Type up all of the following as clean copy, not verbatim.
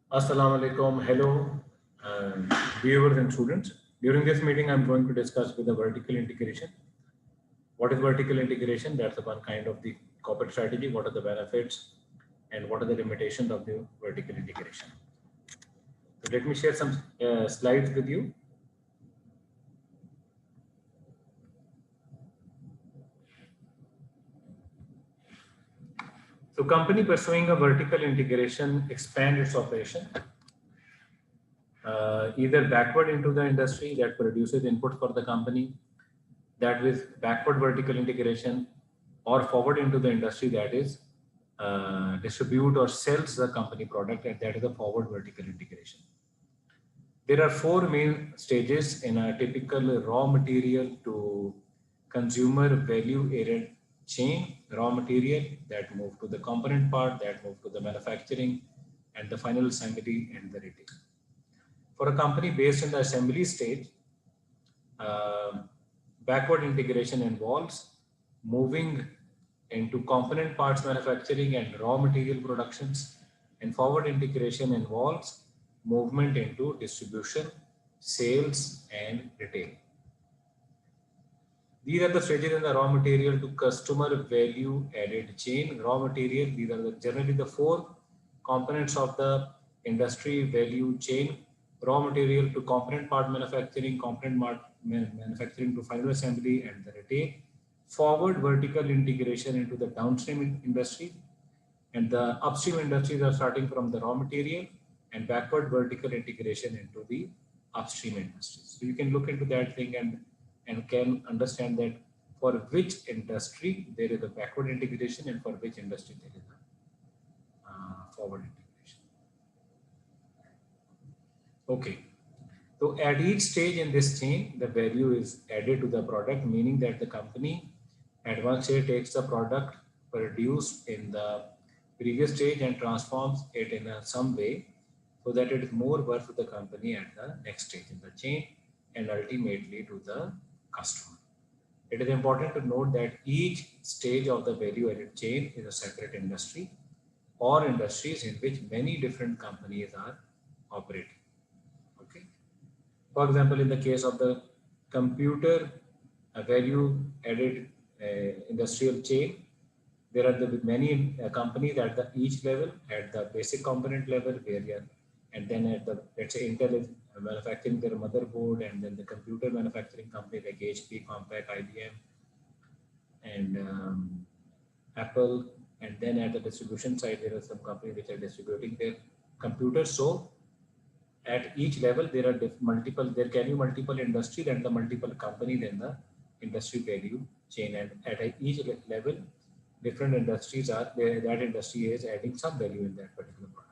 Assalamu alaikum. Hello, viewers and students. During this meeting, I'm going to discuss with the vertical integration. What is vertical integration? That's one kind of the corporate strategy. What are the benefits and what are the limitations of the vertical integration? So let me share some slides with you. So company pursuing a vertical integration expand its operation either backward into the industry that produces input for the company, that with backward vertical integration, or forward into the industry that is distribute or sells the company product, and that is a forward vertical integration. There are four main stages in a typical raw material to consumer value added chain. Raw material that move to the component part, that move to the manufacturing, and the final assembly and the retail. For a company based in the assembly stage, backward integration involves moving into component parts manufacturing and raw material productions, and forward integration involves movement into distribution, sales, and retail. These are the stages in the raw material to customer value added chain. Raw material, these are generally the four components of the industry value chain. Raw material to component part manufacturing, component part manufacturing to final assembly and the retail. Forward vertical integration into the downstream industry, and the upstream industries are starting from the raw material, and backward vertical integration into the upstream industries. So you can look into that thing and can understand that for which industry there is a backward integration and for which industry there is a forward integration. Okay. So at each stage in this chain, the value is added to the product, meaning that the company at one stage takes the product produced in the previous stage and transforms it in some way so that it is more worth to the company at the next stage in the chain and ultimately to the customer. It is important to note that each stage of the value added chain is a separate industry or industries in which many different companies are operating. Okay. For example, in the case of the computer value added industrial chain, there are many companies at the each level, at the basic component level, where you are, and then at the, let's say Intel is manufacturing their motherboard, and then the computer manufacturing company like HP, Compaq, IBM, and Apple, and then at the distribution side, there are some companies which are distributing their computers. So at each level, there are multiple, there can be multiple industries and the multiple companies in the industry value chain, and at each level, different industries are there, that industry is adding some value in that particular product.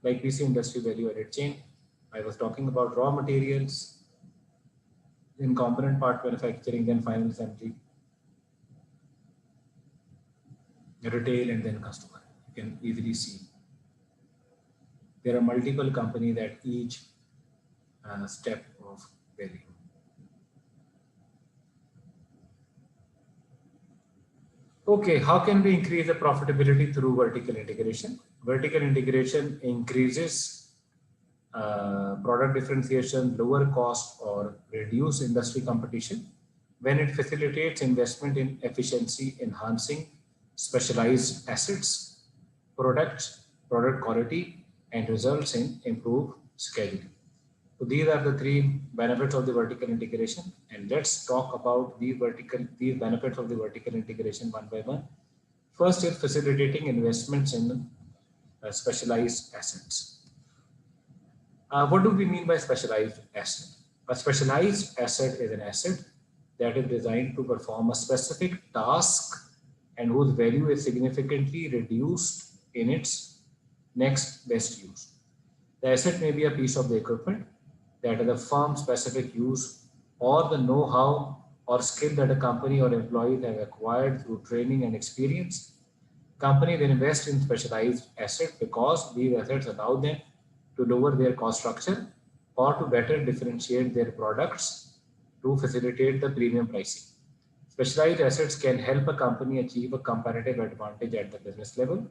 Like PC industry value added chain, I was talking about raw materials, in component part manufacturing, then final assembly, retail, and then customer. You can easily see there are multiple companies at each step of value. Okay, how can we increase the profitability through vertical integration? Vertical integration increases product differentiation, lower cost, or reduce industry competition when it facilitates investment in efficiency, enhancing specialized assets, products, product quality, and results in improved scheduling. So these are the three benefits of the vertical integration, and let's talk about these benefits of the vertical integration one by one. First is facilitating investments in specialized assets. What do we mean by specialized asset? A specialized asset is an asset that is designed to perform a specific task and whose value is significantly reduced in its next best use. The asset may be a piece of the equipment that is a firm specific use, or the know-how or skill that a company or employees have acquired through training and experience. Companies invest in specialized assets because these assets allow them to lower their cost structure or to better differentiate their products to facilitate the premium pricing. Specialized assets can help a company achieve a competitive advantage at the business level.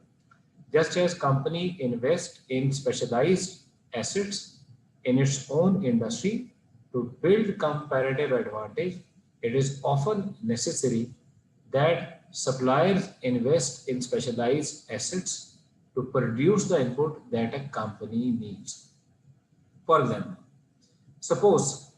Just as company invest in specialized assets in its own industry to build comparative advantage, it is often necessary that suppliers invest in specialized assets to produce the input that a company needs. For example, suppose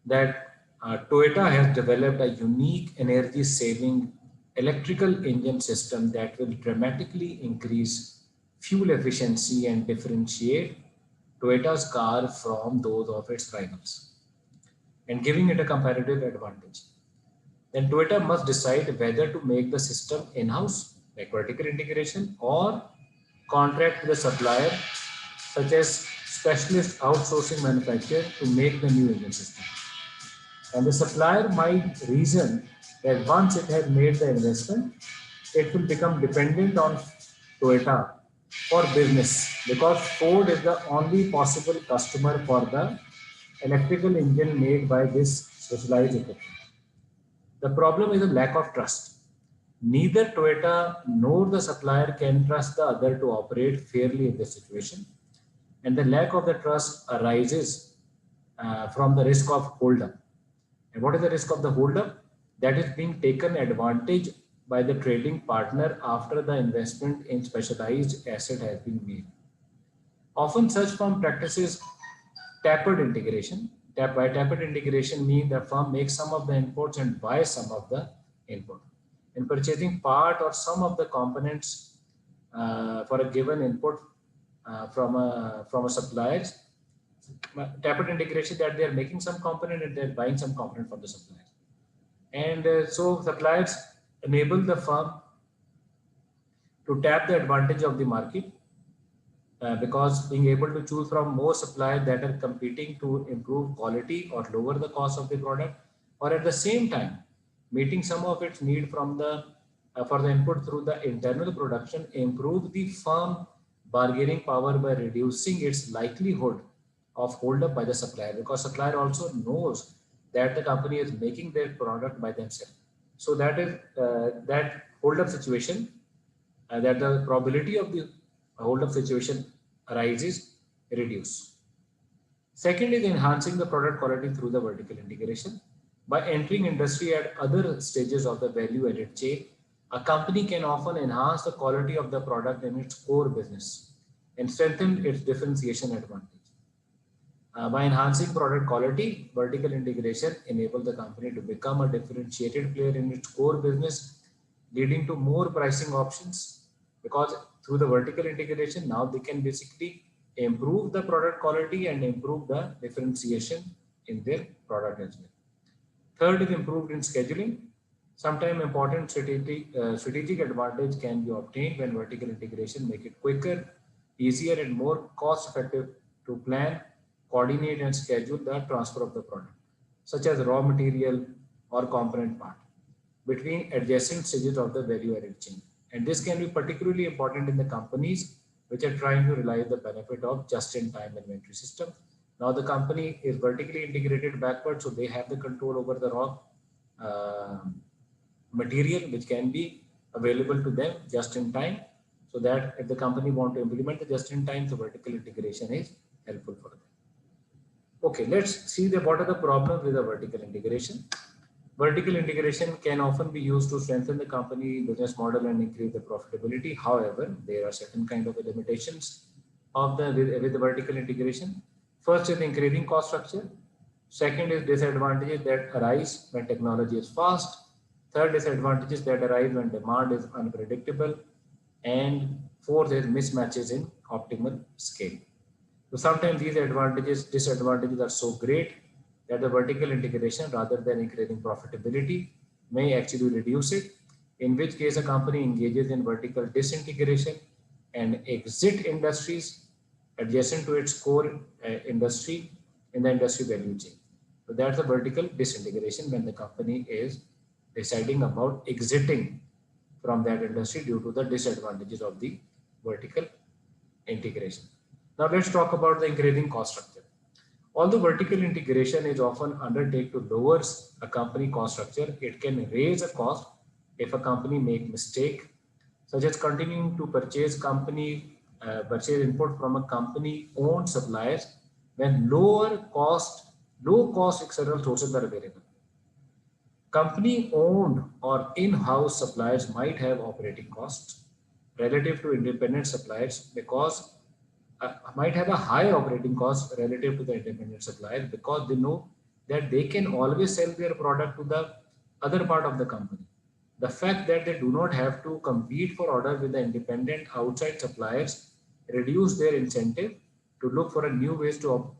that Toyota has developed a unique energy saving electrical engine system that will dramatically increase fuel efficiency and differentiate Toyota's car from those of its rivals and giving it a comparative advantage. Then Toyota must decide whether to make the system in-house, like vertical integration, or contract with a supplier such as specialist outsourcing manufacturer to make the new engine system. And the supplier might reason that once it has made the investment, it will become dependent on Toyota for business because Ford is the only possible customer for the electrical engine made by this specialized equipment. The problem is a lack of trust. Neither Toyota nor the supplier can trust the other to operate fairly in this situation. And the lack of the trust arises from the risk of holdup. And what is the risk of the holdup? That is being taken advantage by the trading partner after the investment in specialized asset has been made. Often such firm practices tapered integration. By tapered integration means the firm makes some of the inputs and buys some of the input. In purchasing part or some of the components for a given input from a supplier, tapered integration that they are making some component and they're buying some component from the supplier. And so suppliers enable the firm to tap the advantage of the market because being able to choose from more suppliers that are competing to improve quality or lower the cost of the product, or at the same time meeting some of its need from the for the input through the internal production, improve the firm bargaining power by reducing its likelihood of hold up by the supplier, because supplier also knows that the company is making their product by themselves. So that is that hold up situation, that the probability of the hold up situation arises reduce. Second is enhancing the product quality through the vertical integration. By entering industry at other stages of the value added chain, a company can often enhance the quality of the product in its core business and strengthen its differentiation advantage. By enhancing product quality, vertical integration enables the company to become a differentiated player in its core business, leading to more pricing options, because through the vertical integration, now they can basically improve the product quality and improve the differentiation in their product as well. Third is improved in scheduling. Sometimes important strategic advantage can be obtained when vertical integration make it quicker, easier and more cost effective to plan, coordinate and schedule the transfer of the product, such as raw material or component part, between adjacent stages of the value added chain. And this can be particularly important in the companies which are trying to realize the benefit of just-in-time inventory system. Now the company is vertically integrated backward, so they have the control over the raw material which can be available to them just in time, so that if the company want to implement the just in time, the vertical integration is helpful for them. Okay, let's see what are the problems with the vertical integration. Vertical integration can often be used to strengthen the company business model and increase the profitability. However, there are certain kind of limitations of with the vertical integration. First is increasing cost structure. Second is disadvantages that arise when technology is fast. Third, disadvantages that arise when demand is unpredictable. And fourth is mismatches in optimal scale. So sometimes these disadvantages are so great that the vertical integration, rather than increasing profitability, may actually reduce it, in which case a company engages in vertical disintegration and exit industries adjacent to its core industry in the industry value chain. So that's a vertical disintegration, when the company is deciding about exiting from that industry due to the disadvantages of the vertical integration. Now let's talk about the increasing cost structure. Although vertical integration is often undertaken to lower a company cost structure, it can raise a cost if a company make mistake such as continuing to purchase input from a company-owned suppliers when low-cost external sources are available. Company-owned or in-house suppliers might have operating costs relative to independent suppliers because might have a higher operating cost relative to the independent suppliers because they know that they can always sell their product to the other part of the company. The fact that they do not have to compete for order with the independent outside suppliers reduce their incentive to look for a new ways to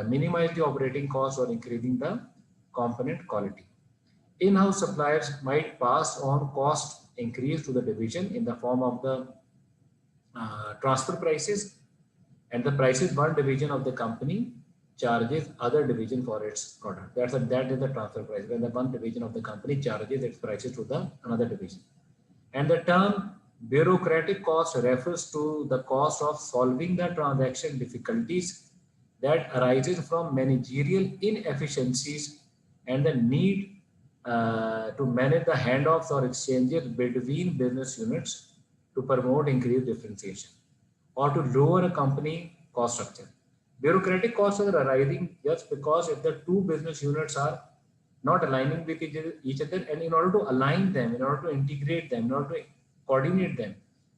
minimize the operating costs or increasing the component quality. In-house suppliers might pass on cost increase to the division in the form of the transfer prices, and the prices one division of the company charges other division for its product. That is the transfer price, when the one division of the company charges its prices to the another division. And the term bureaucratic cost refers to the cost of solving the transaction difficulties that arises from managerial inefficiencies and the need to manage the handoffs or exchanges between business units to promote increased differentiation or to lower a company cost structure. Bureaucratic costs are arising just because if the two business units are not aligning with each other, and in order to align them, in order to integrate them, in order to coordinate them,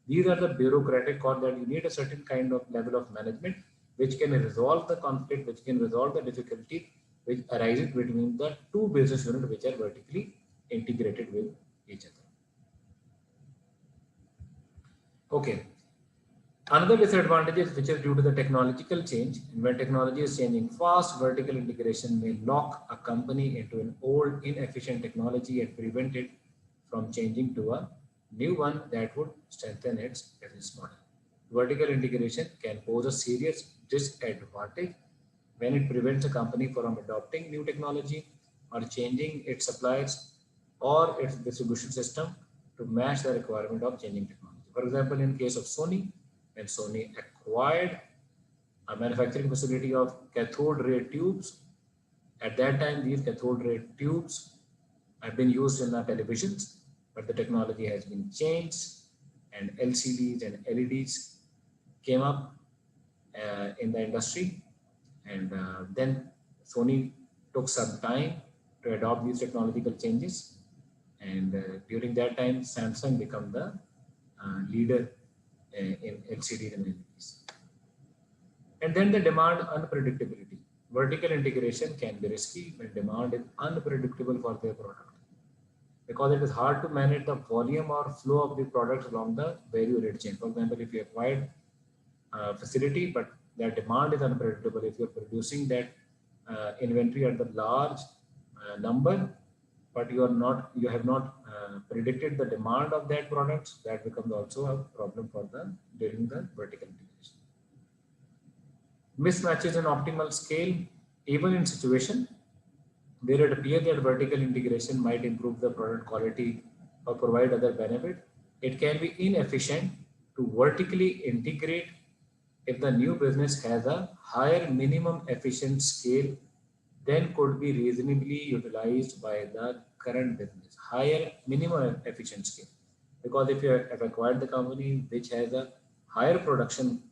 these are the bureaucratic costs that you need a certain kind of level of management which can resolve the conflict, which can resolve the difficulty which arises between the two business units which are vertically integrated with each other. Okay. Another disadvantage is which is due to the technological change. And when technology is changing fast, vertical integration may lock a company into an old inefficient technology and prevent it from changing to a new one that would strengthen its business model. Vertical integration can pose a serious disadvantage when it prevents a company from adopting new technology or changing its suppliers or its distribution system to match the requirement of changing technology. For example, in case of Sony, when Sony acquired a manufacturing facility of cathode ray tubes, at that time these cathode ray tubes have been used in the televisions, but the technology has been changed and LCDs and LEDs came up in the industry, and then Sony took some time to adopt these technological changes, and during that time Samsung became the leader in LCDs and LEDs. And then the demand unpredictability. Vertical integration can be risky when demand is unpredictable for their product, because it is hard to manage the volume or flow of the products along the value rate chain. For example, if you acquired a facility, but their demand is unpredictable, if you're producing that inventory at the large number, but you have not predicted the demand of that product, that becomes also a problem for during the vertical integration. Mismatches in optimal scale. Even in situation where it appears that vertical integration might improve the product quality or provide other benefit, it can be inefficient to vertically integrate if the new business has a higher minimum efficient scale than could be reasonably utilized by the current business. Higher minimum efficient scale, because if you have acquired the company which has a higher production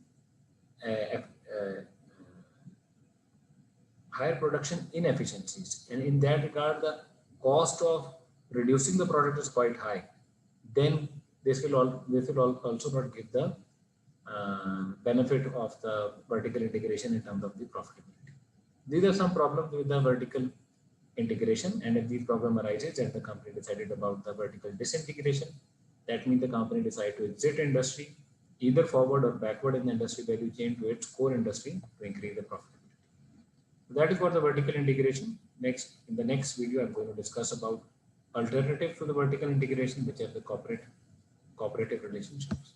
inefficiencies, and in that regard the cost of reducing the product is quite high, then this will also not give the benefit of the vertical integration in terms of the profitability. These are some problems with the vertical integration, and if these problem arises and the company decided about the vertical disintegration, that means the company decided to exit industry either forward or backward in the industry value chain to its core industry to increase the profitability. So that is for the vertical integration. Next, in the next video, I'm going to discuss about alternative to the vertical integration, which are the cooperative relationships.